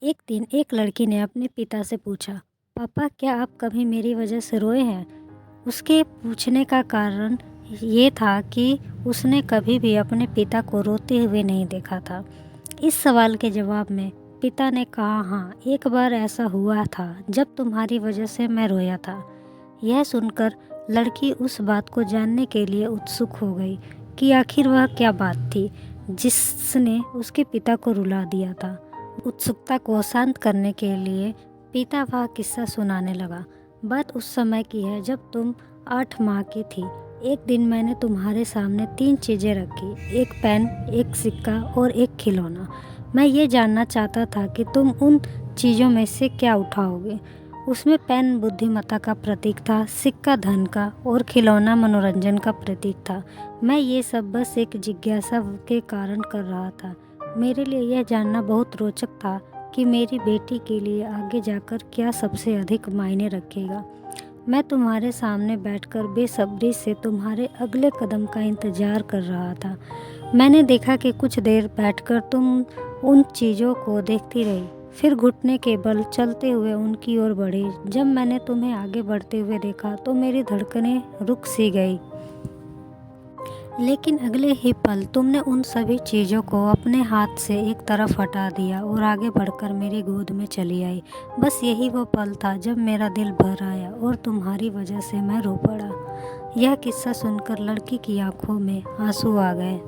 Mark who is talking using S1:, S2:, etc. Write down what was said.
S1: एक दिन एक लड़की ने अपने पिता से पूछा, पापा क्या आप कभी मेरी वजह से रोए हैं? उसके पूछने का कारण ये था कि उसने कभी भी अपने पिता को रोते हुए नहीं देखा था। इस सवाल के जवाब में पिता ने कहा, हाँ, एक बार ऐसा हुआ था जब तुम्हारी वजह से मैं रोया था। यह सुनकर लड़की उस बात को जानने के लिए उत्सुक हो गई कि आखिर वह क्या बात थी जिसने उसके पिता को रुला दिया था। उत्सुकता को शांत करने के लिए पिता वह किस्सा सुनाने लगा। बात उस समय की है जब तुम 8 माह की थी। एक दिन मैंने तुम्हारे सामने 3 चीज़ें रखी, एक पेन, एक सिक्का और एक खिलौना। मैं ये जानना चाहता था कि तुम उन चीज़ों में से क्या उठाओगे। उसमें पेन बुद्धिमत्ता का प्रतीक था, सिक्का धन का और खिलौना मनोरंजन का प्रतीक था। मैं ये सब बस एक जिज्ञासा के कारण कर रहा था। मेरे लिए यह जानना बहुत रोचक था कि मेरी बेटी के लिए आगे जाकर क्या सबसे अधिक मायने रखेगा। मैं तुम्हारे सामने बैठकर बेसब्री से तुम्हारे अगले कदम का इंतज़ार कर रहा था। मैंने देखा कि कुछ देर बैठकर तुम उन चीज़ों को देखती रही, फिर घुटने के बल चलते हुए उनकी ओर बढ़ी। जब मैंने तुम्हें आगे बढ़ते हुए देखा तो मेरी धड़कनें रुक सी गई। लेकिन अगले ही पल तुमने उन सभी चीज़ों को अपने हाथ से एक तरफ हटा दिया और आगे बढ़कर मेरी गोद में चली आई। बस यही वो पल था जब मेरा दिल भर आया और तुम्हारी वजह से मैं रो पड़ा। यह किस्सा सुनकर लड़की की आंखों में आंसू आ गए।